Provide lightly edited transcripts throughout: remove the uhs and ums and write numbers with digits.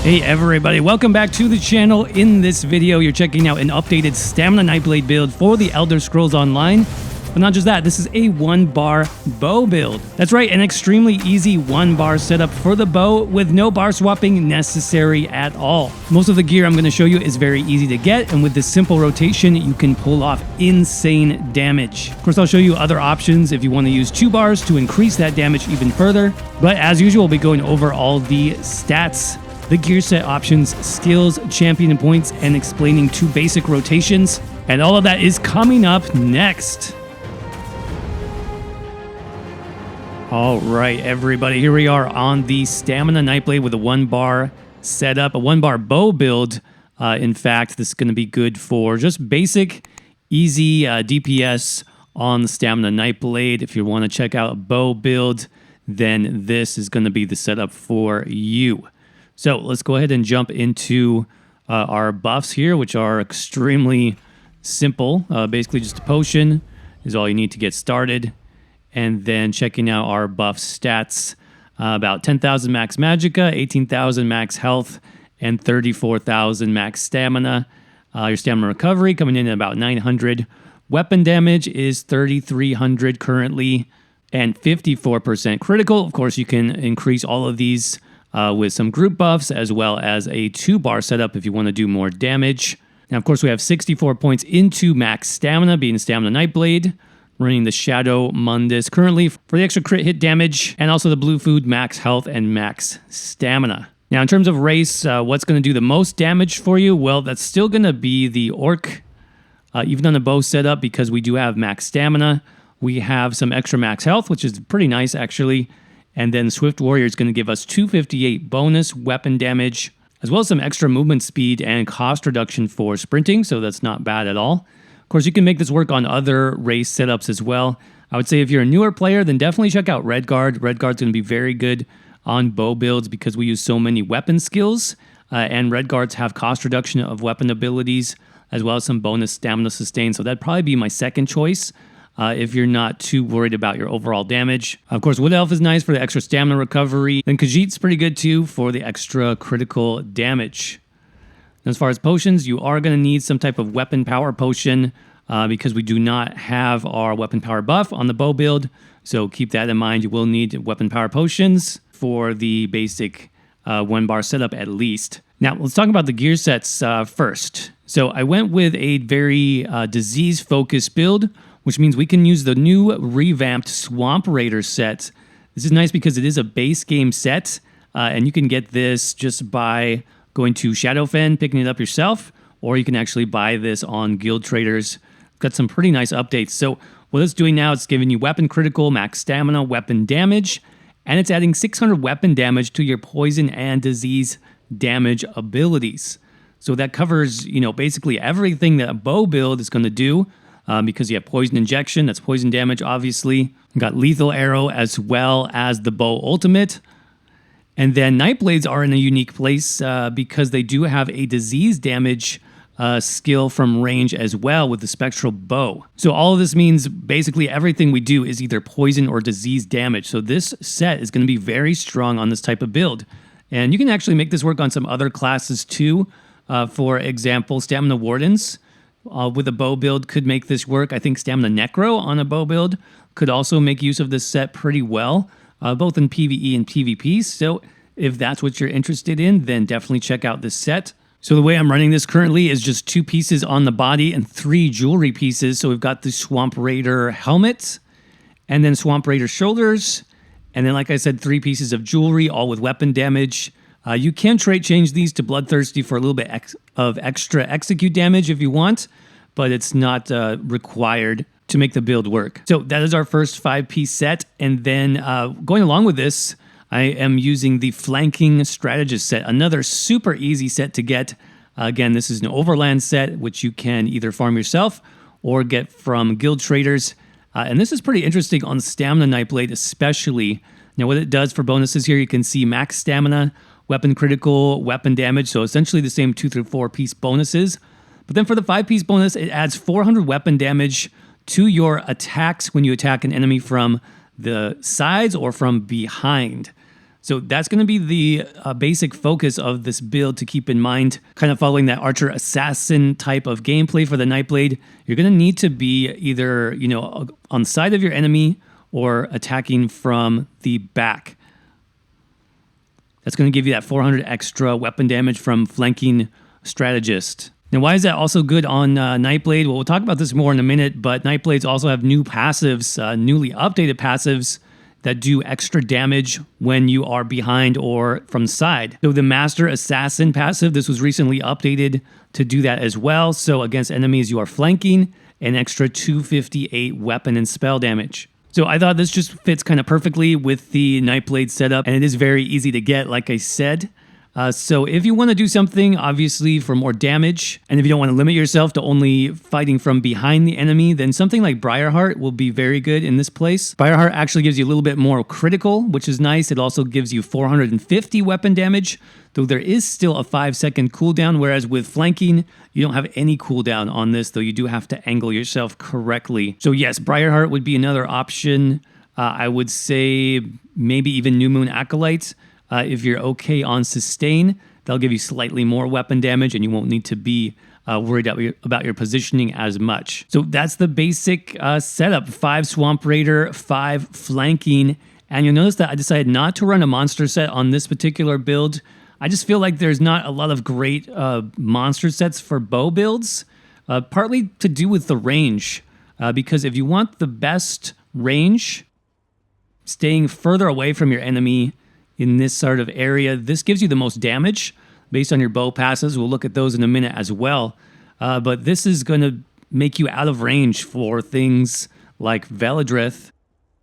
Hey everybody, welcome back to the channel. In this video, you're checking out an updated Stamina Nightblade build for the Elder Scrolls Online. But not just that, this is a 1-bar bow build. That's right, an extremely easy 1-bar setup for the bow with no bar swapping necessary at all. Most of the gear I'm going to show you is very easy to get, and with this simple rotation, you can pull off insane damage. Of course, I'll show you other options if you want to use 2 bars to increase that damage even further. But as usual, we'll be going over all the stats, the gear set options, skills, champion points, and explaining 2 basic rotations. And all of that is coming up next. All right, everybody, here we are on the Stamina Nightblade with a 1-bar setup, a 1-bar bow build. In fact, this is going to be good for just basic, easy DPS on the Stamina Nightblade. If you want to check out a bow build, then this is going to be the setup for you. So let's go ahead and jump into our buffs here, which are extremely simple. Basically, just a potion is all you need to get started. And then checking out our buff stats, about 10,000 max magicka, 18,000 max health, and 34,000 max stamina. Your stamina recovery coming in at about 900. Weapon damage is 3,300 currently, and 54% critical. Of course, you can increase all of these with some group buffs, as well as a 2-bar setup if you want to do more damage. Now, of course, we have 64 points into max stamina, being Stamina Nightblade, running the Shadow Mundus currently for the extra crit hit damage, and also the Blue Food max health and max stamina. Now, in terms of race, what's going to do the most damage for you? Well, that's still going to be the Orc, even on the bow setup, because we do have max stamina. We have some extra max health, which is pretty nice, actually. And then Swift Warrior is going to give us 258 bonus weapon damage, as well as some extra movement speed and cost reduction for sprinting, so that's not bad at all. Of course, you can make this work on other race setups as well. I would say if you're a newer player, then definitely check out Redguard. Redguard's going to be very good on bow builds because we use so many weapon skills, and Redguards have cost reduction of weapon abilities, as well as some bonus stamina sustain, so that'd probably be my second choice. If you're not too worried about your overall damage. Of course, Wood Elf is nice for the extra stamina recovery. Then Khajiit's pretty good too for the extra critical damage. As far as potions, you are going to need some type of weapon power potion because we do not have our weapon power buff on the bow build. So keep that in mind. You will need weapon power potions for the basic 1-bar setup at least. Now, let's talk about the gear sets first. So I went with a very disease-focused build, which means we can use the new revamped Swamp Raider set. This is nice because it is a base game set, and you can get this just by going to Shadowfen, picking it up yourself, or you can actually buy this on Guild Traders. Got some pretty nice updates. So what it's doing now, it's giving you weapon critical, max stamina, weapon damage, and it's adding 600 weapon damage to your poison and disease damage abilities. So that covers, basically everything that a bow build is going to do. Because you have poison injection, that's poison damage, obviously. You got lethal arrow as well as the bow ultimate. And then Nightblades are in a unique place because they do have a disease damage skill from range as well with the spectral bow. So all of this means basically everything we do is either poison or disease damage. So this set is going to be very strong on this type of build. And you can actually make this work on some other classes too. For example, Stamina Wardens. With a bow build could make this work. I think Stamina Necro on a bow build could also make use of this set pretty well, both in PvE and PvP. So if that's what you're interested in, then definitely check out this set. So the way I'm running this currently is just 2 pieces on the body and 3 jewelry pieces. So we've got the Swamp Raider helmet, and then Swamp Raider shoulders, and then, like I said, 3 pieces of jewelry, all with weapon damage. You can trait change these to Bloodthirsty for a little bit of extra execute damage if you want, but it's not required to make the build work. So that is our first 5-piece set. And then going along with this, I am using the Flanking Strategist set, another super easy set to get. Again, this is an overland set, which you can either farm yourself or get from Guild Traders. And this is pretty interesting on Stamina Nightblade especially. Now what it does for bonuses here, you can see max stamina, weapon critical, weapon damage, so essentially the same 2 through 4 piece bonuses. But then for the 5-piece bonus, it adds 400 weapon damage to your attacks when you attack an enemy from the sides or from behind. So that's going to be the basic focus of this build to keep in mind, kind of following that archer assassin type of gameplay for the Nightblade. You're going to need to be either, on the side of your enemy or attacking from the back. That's going to give you that 400 extra weapon damage from flanking strategist. Now, why is that also good on Nightblade? Well, we'll talk about this more in a minute, but Nightblades also have new passives, newly updated passives that do extra damage when you are behind or from the side. So the Master Assassin passive, this was recently updated to do that as well. So against enemies you are flanking, an extra 258 weapon and spell damage. So I thought this just fits kind of perfectly with the Nightblade setup, and it is very easy to get, like I said. So if you want to do something, obviously, for more damage, and if you don't want to limit yourself to only fighting from behind the enemy, then something like Briarheart will be very good in this place. Briarheart actually gives you a little bit more critical, which is nice. It also gives you 450 weapon damage, though there is still a 5-second cooldown, whereas with flanking, you don't have any cooldown on this, though you do have to angle yourself correctly. So yes, Briarheart would be another option. I would say maybe even New Moon Acolyte. If you're okay on sustain, they'll give you slightly more weapon damage and you won't need to be worried about your positioning as much. So that's the basic setup. 5 Swamp Raider, 5 flanking. And you'll notice that I decided not to run a monster set on this particular build. I just feel like there's not a lot of great monster sets for bow builds, partly to do with the range. Because if you want the best range, staying further away from your enemy in this sort of area, this gives you the most damage based on your bow passes. We'll look at those in a minute as well. But this is going to make you out of range for things like Veladrith.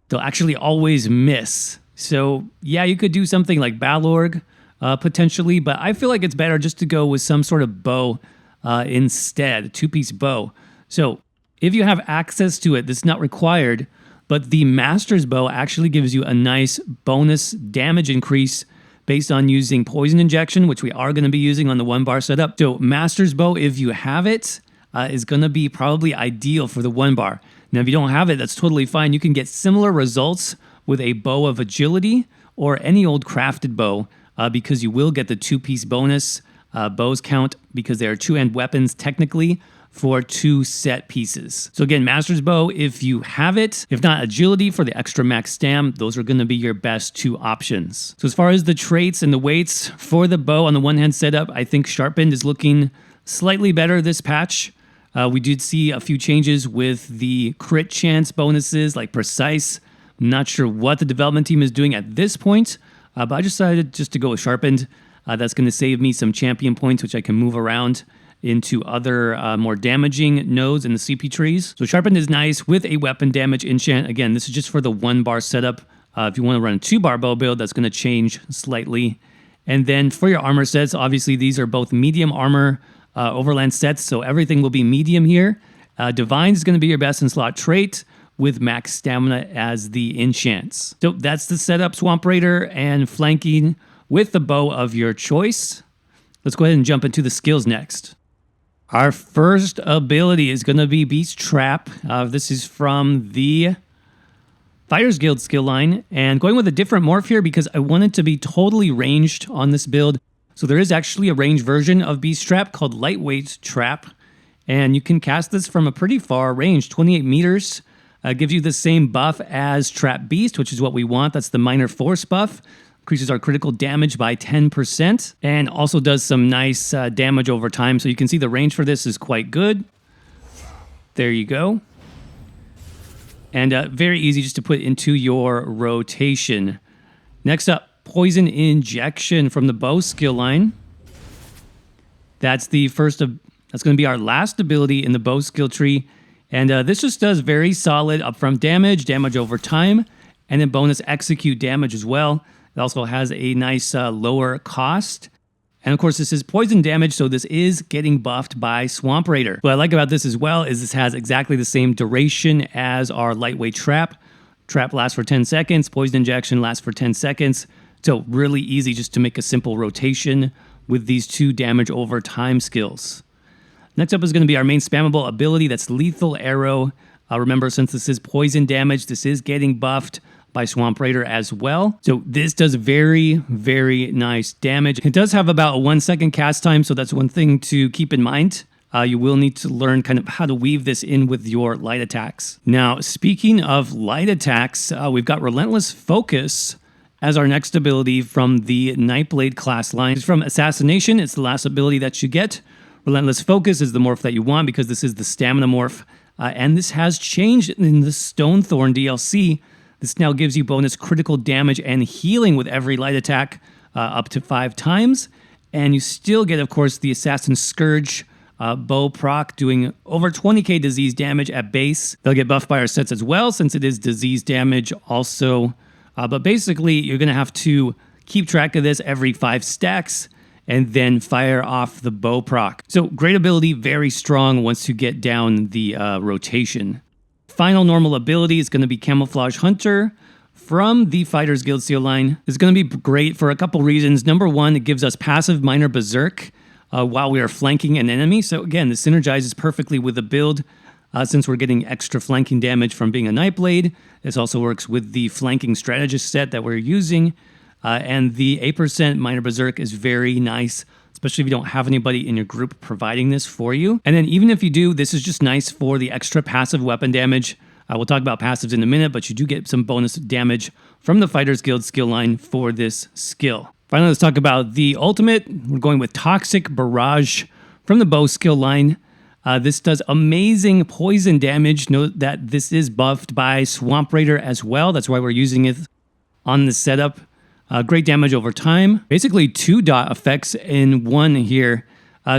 They'll actually always miss. So yeah, you could do something like Balorg potentially, but I feel like it's better just to go with some sort of bow instead, a 2-piece bow. So if you have access to it, this is not required, but the Master's Bow actually gives you a nice bonus damage increase based on using Poison Injection, which we are going to be using on the 1-bar setup. So Master's Bow, if you have it, is going to be probably ideal for the 1-bar. Now, if you don't have it, that's totally fine. You can get similar results with a Bow of Agility or any old crafted bow because you will get the 2-piece bonus. Bows count because they are 2-end weapons technically, for 2 set pieces. So again, Master's Bow, if you have it. If not, Agility for the extra max STAM. Those are going to be your best 2 options. So as far as the traits and the weights for the bow on the one-hand setup, I think Sharpened is looking slightly better this patch. We did see a few changes with the crit chance bonuses like Precise. I'm not sure what the development team is doing at this point, but I decided just to go with Sharpened. That's going to save me some champion points, which I can move around into other more damaging nodes in the CP trees. So Sharpened is nice with a weapon damage enchant. Again, this is just for the 1-bar setup. If you want to run a 2-bar bow build, that's going to change slightly. And then for your armor sets, obviously these are both medium armor overland sets, so everything will be medium here. Divine is going to be your best in slot trait with max stamina as the enchants. So that's the setup, Swamp Raider and flanking with the bow of your choice. Let's go ahead and jump into the skills next. Our first ability is going to be Beast Trap. This is from the Fighters Guild skill line, and going with a different morph here because I wanted to be totally ranged on this build. So there is actually a ranged version of Beast Trap called Lightweight Trap, and you can cast this from a pretty far range, 28 meters. Gives you the same buff as Trap Beast, which is what we want. That's the minor force buff. Increases our critical damage by 10%, and also does some nice damage over time. So you can see the range for this is quite good. There you go. And very easy just to put into your rotation. Next up, Poison Injection from the bow skill line. That's the first of, that's going to be our last ability in the bow skill tree. And this just does very solid upfront damage, damage over time, and then bonus execute damage as well. It also has a nice lower cost. And of course, this is poison damage, so this is getting buffed by Swamp Raider. What I like about this as well is this has exactly the same duration as our Lightweight Trap. Trap lasts for 10 seconds, Poison Injection lasts for 10 seconds. So really easy just to make a simple rotation with these 2 damage over time skills. Next up is going to be our main spammable ability, that's Lethal Arrow. Remember, since this is poison damage, this is getting buffed by Swamp Raider as well. So this does very, very nice damage. It does have about a 1 second cast time, so that's one thing to keep in mind. You will need to learn kind of how to weave this in with your light attacks. Now, speaking of light attacks, we've got Relentless Focus as our next ability from the Nightblade class line. It's from Assassination. It's the last ability that you get. Relentless Focus is the morph that you want because this is the stamina morph. And this has changed in the Stonethorn DLC. This now gives you bonus critical damage and healing with every light attack up to 5 times. And you still get, of course, the Assassin's Scourge bow proc doing over 20k disease damage at base. They'll get buffed by our sets as well since it is disease damage also. But basically, you're going to have to keep track of this every 5 stacks and then fire off the bow proc. So great ability, very strong once you get down the rotation. Final normal ability is going to be Camouflage Hunter from the Fighters Guild Seal line. It's going to be great for a couple reasons. Number one, it gives us passive Minor Berserk while we are flanking an enemy. So again, this synergizes perfectly with the build since we're getting extra flanking damage from being a Nightblade. This also works with the flanking strategist set that we're using. And the 8% Minor Berserk is very nice, especially if you don't have anybody in your group providing this for you. And then even if you do, this is just nice for the extra passive weapon damage. We'll talk about passives in a minute, but you do get some bonus damage from the Fighters Guild skill line for this skill. Finally, let's talk about the ultimate. We're going with Toxic Barrage from the bow skill line. This does amazing poison damage. Note that this is buffed by Swamp Raider as well. That's why we're using it on the setup. Great damage over time. Basically 2 dot effects in one here.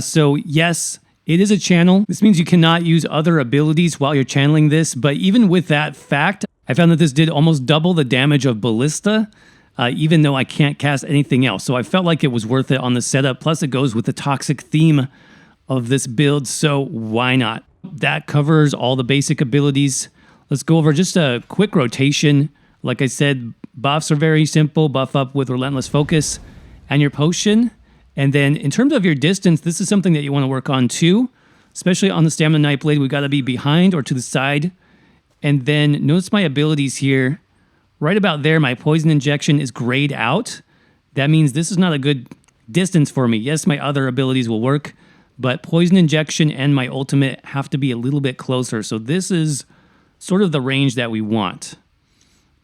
So yes, it is a channel. This means you cannot use other abilities while you're channeling this. But even with that fact, I found that this did almost double the damage of Ballista, even though I can't cast anything else. So I felt like it was worth it on the setup. Plus it goes with the toxic theme of this build. So why not? That covers all the basic abilities. Let's go over just a quick rotation. Like I said, buffs are very simple. Buff up with Relentless Focus and your potion. And then in terms of your distance, this is something that you want to work on too, especially on the Stamina Nightblade. We got to be behind or to the side. And then notice my abilities here. Right about there, my Poison Injection is grayed out. That means this is not a good distance for me. Yes, my other abilities will work, but Poison Injection and my ultimate have to be a little bit closer. So this is sort of the range that we want.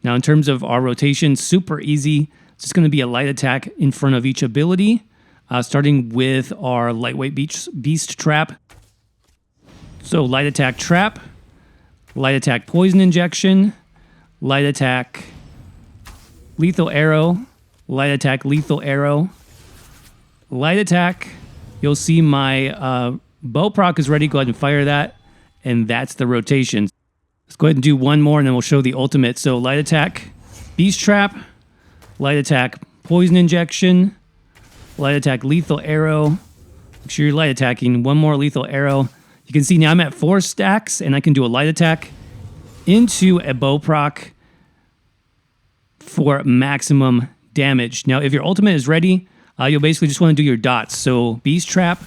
Now, in terms of our rotation, super easy. It's just going to be a light attack in front of each ability, starting with our lightweight beast trap. So light attack trap, light attack poison injection, light attack lethal arrow, light attack lethal arrow, light attack. You'll see my bow proc is ready. Go ahead and fire that, and that's the rotation. Let's go ahead and do one more, and then we'll show the ultimate. So light attack, beast trap, light attack, poison injection, light attack, lethal arrow. Make sure you're light attacking. One more lethal arrow. You can see now I'm at 4 stacks, and I can do a light attack into a bow proc for maximum damage. Now, if your ultimate is ready, you'll basically just want to do your dots. So beast trap,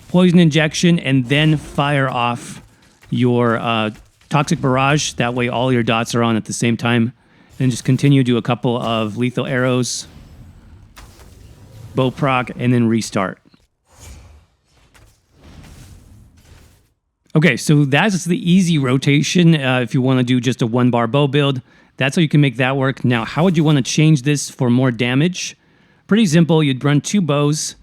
poison injection, and then fire off your Toxic Barrage. That way all your dots are on at the same time. And just continue to do a couple of lethal arrows, bow proc, and then restart. Okay, so that's the easy rotation. If you want to do just a 1-bar bow build, that's how you can make that work. Now, how would you want to change this for more damage? Pretty simple. You'd run 2 bows.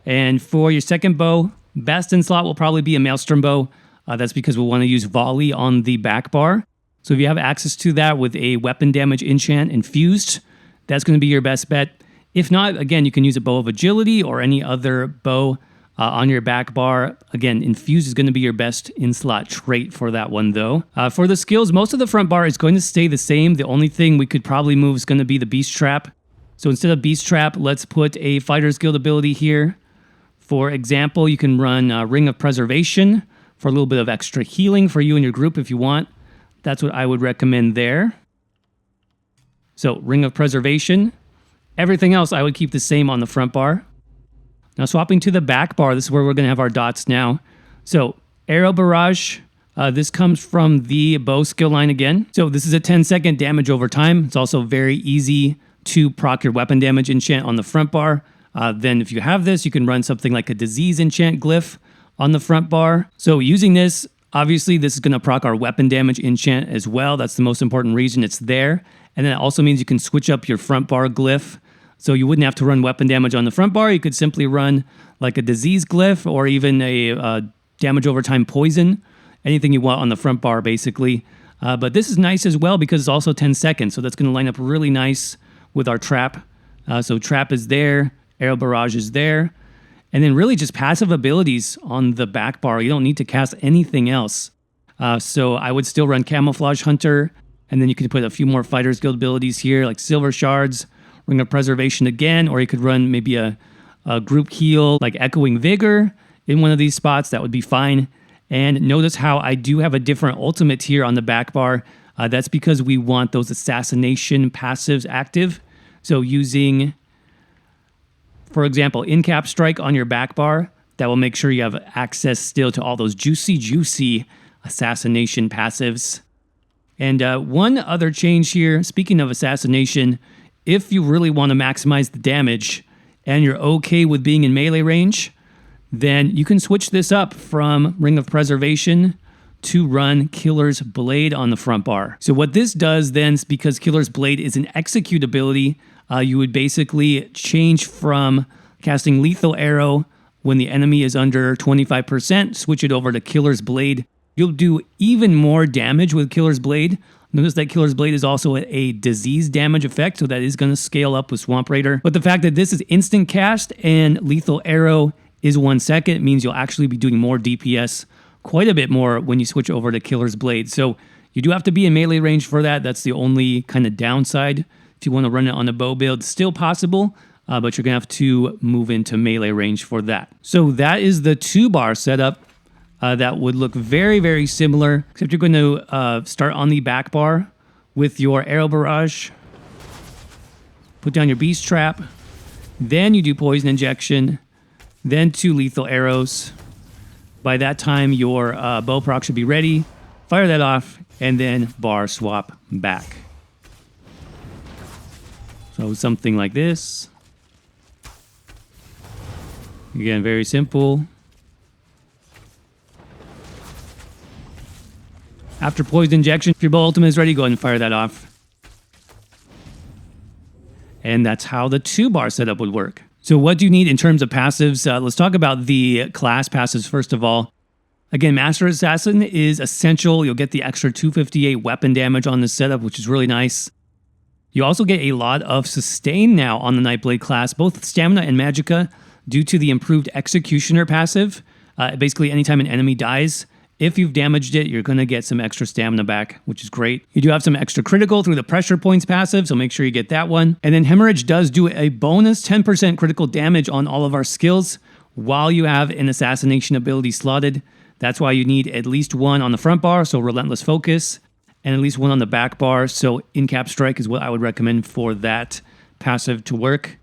And for your second bow, best in slot will probably be a Maelstrom bow. That's because we'll want to use volley on the back bar. So if you have access to that with a weapon damage enchant infused, that's going to be your best bet. If not, again, you can use a bow of agility or any other bow on your back bar. Again, infused is going to be your best in-slot trait for that one, though. For the skills, most of the front bar is going to stay the same. The only thing we could probably move is going to be the beast trap. So instead of beast trap, let's put a Fighter's Guild ability here. For example, you can run Ring of Preservation for a little bit of extra healing for you and your group if you want. That's what I would recommend there. So Ring of Preservation. Everything else I would keep the same on the front bar. Now swapping to the back bar, this is where we're going to have our dots now. So Arrow Barrage, This comes from the bow skill line again. So this is a 10-second damage over time. It's also very easy to proc your weapon damage enchant on the front bar. Then if you have this, you can run something like a disease enchant glyph on the front bar. So using this, obviously this is going to proc our weapon damage enchant as well. That's the most important reason it's there. And then it also means you can switch up your front bar glyph. So you wouldn't have to run weapon damage on the front bar. You could simply run like a disease glyph or even a damage over time poison. Anything you want on the front bar, basically. But this is nice as well because it's also 10 seconds. So that's going to line up really nice with our trap. So trap is there. Arrow barrage is there. And then really just passive abilities on the back bar. You don't need to cast anything else. So I would still run Camouflage Hunter. And then you could put a few more Fighter's Guild abilities here, like Silver Shards, Ring of Preservation again. Or you could run maybe a group heal, like Echoing Vigor in one of these spots. That would be fine. And notice how I do have a different ultimate here on the back bar. That's because we want those assassination passives active. So using, for example, in-cap strike on your back bar, that will make sure you have access still to all those juicy assassination passives. And one other change here, speaking of assassination, if you really want to maximize the damage and you're okay with being in melee range, then you can switch this up from Ring of Preservation to run Killer's Blade on the front bar. So what this does then, is because Killer's Blade is an execute ability, you would basically change from casting Lethal Arrow when the enemy is under 25%, switch it over to Killer's Blade. You'll do even more damage with Killer's Blade. Notice that Killer's Blade is also a disease damage effect, so that is going to scale up with Swamp Raider. But the fact that this is instant cast and Lethal Arrow is 1 second means you'll actually be doing more DPS, quite a bit more when you switch over to Killer's Blade. So you do have to be in melee range for that. That's the only kind of downside. If you want to run it on a bow build, still possible, but you're going to have to move into melee range for that. So that is the 2-bar setup. That would look very similar, except you're going to start on the back bar with your Arrow Barrage, put down your Beast Trap, then you do Poison Injection, then 2 lethal arrows. By that time, your bow proc should be ready. Fire that off, and then bar swap back. So something like this. Again, very simple. After poison injection, if your bow ultimate is ready, go ahead and fire that off. And that's how the 2-bar setup would work. So what do you need in terms of passives? Let's talk about the class passives first of all. Again, Master Assassin is essential. You'll get the extra 258 weapon damage on this setup, which is really nice. You also get a lot of sustain now on the Nightblade class, both Stamina and Magicka, due to the improved Executioner passive. Basically, anytime an enemy dies, if you've damaged it, you're going to get some extra stamina back, which is great. You do have some extra critical through the Pressure Points passive, so make sure you get that one. And then Hemorrhage does do a bonus 10% critical damage on all of our skills while you have an Assassination ability slotted. That's why you need at least 1 on the front bar, so Relentless Focus, and at least 1 on the back bar, so In-Cap Strike is what I would recommend for that passive to work.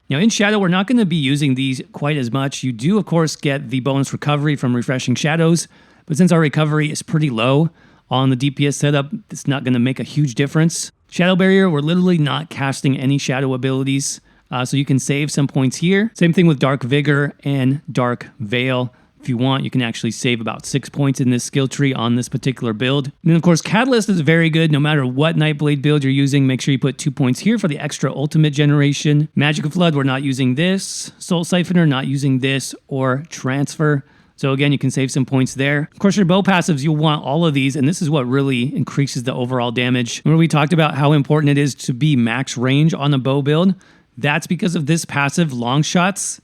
Now in Shadow, we're not going to be using these quite as much. You do, of course, get the bonus recovery from Refreshing Shadows, but since our recovery is pretty low on the DPS setup, it's not going to make a huge difference. Shadow Barrier, we're literally not casting any shadow abilities, so you can save some points here. Same thing with Dark Vigor and Dark Veil. If you want, you can actually save about 6 points in this skill tree on this particular build. And then, of course, Catalyst is very good no matter what Nightblade build you're using. Make sure you put 2 points here for the extra ultimate generation. Magic of Flood, we're not using this. Soul Siphoner, not using this, or Transfer. So again, you can save some points there. Of course, your bow passives, you'll want all of these, and this is what really increases the overall damage. Remember we talked about how important it is to be max range on a bow build? That's because of this passive, Long Shots.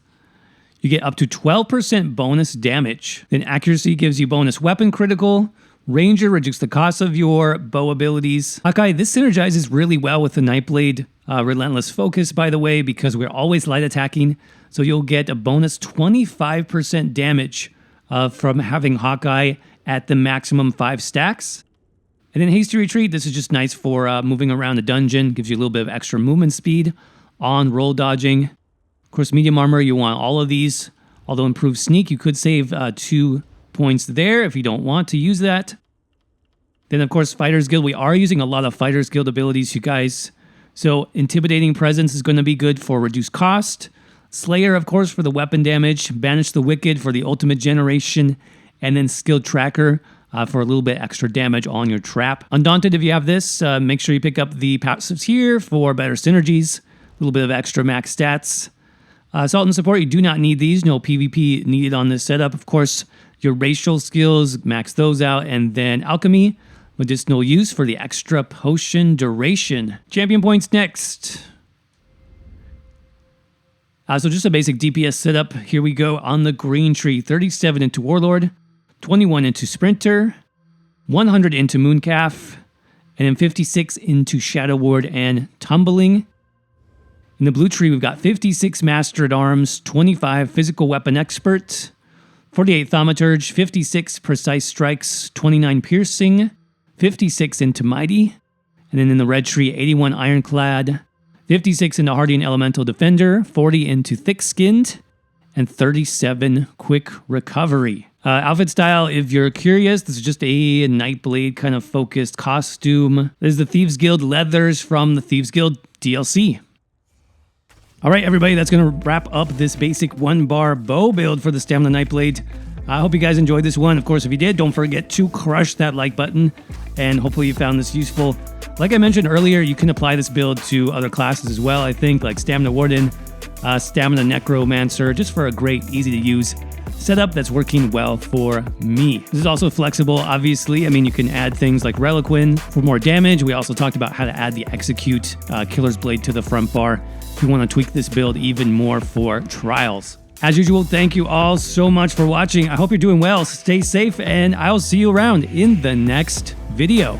You get up to 12% bonus damage. Then Accuracy gives you bonus weapon critical. Ranger reduces the cost of your bow abilities. Hawkeye, this synergizes really well with the Nightblade Relentless Focus, by the way, because we're always light attacking. So you'll get a bonus 25% damage from having Hawkeye at the maximum 5 stacks. And then Hasty Retreat, this is just nice for moving around the dungeon. Gives you a little bit of extra movement speed on roll dodging. Of course, Medium Armor, you want all of these. Although improved Sneak, you could save 2 points there if you don't want to use that. Then, of course, Fighter's Guild. We are using a lot of Fighter's Guild abilities, you guys. So, Intimidating Presence is going to be good for reduced cost. Slayer, of course, for the weapon damage. Banish the Wicked for the ultimate generation. And then Skilled Tracker for a little bit extra damage on your trap. Undaunted, if you have this, make sure you pick up the passives here for better synergies. A little bit of extra max stats. Assault and Support, you do not need these. No PvP needed on this setup. Of course, your racial skills, max those out. And then Alchemy, medicinal use for the extra potion duration. Champion points next. So just a basic DPS setup. Here we go on the green tree. 37 into Warlord, 21 into Sprinter, 100 into Mooncalf, and then 56 into Shadow Ward and Tumbling. In the blue tree, we've got 56 Master at Arms, 25 Physical Weapon Expert, 48 Thaumaturge, 56 Precise Strikes, 29 Piercing, 56 into Mighty, and then in the red tree, 81 Ironclad, 56 into Hardy and Elemental Defender, 40 into Thick Skinned, and 37 Quick Recovery. Outfit style, if you're curious, this is just a Nightblade kind of focused costume. This is the Thieves Guild leathers from the Thieves Guild DLC. All right, everybody, that's going to wrap up this basic one-bar bow build for the Stamina Nightblade. I hope you guys enjoyed this one. Of course, if you did, don't forget to crush that like button, and hopefully you found this useful. Like I mentioned earlier, you can apply this build to other classes as well, I think, like Stamina Warden, Stamina Necromancer, just for a great, easy-to-use setup that's working well for me. This is also flexible, obviously. I mean, you can add things like Reliquin for more damage. We also talked about how to add the Execute Killer's Blade to the front bar if you want to tweak this build even more for trials. As usual, thank you all so much for watching. I hope you're doing well. Stay safe, and I'll see you around in the next video.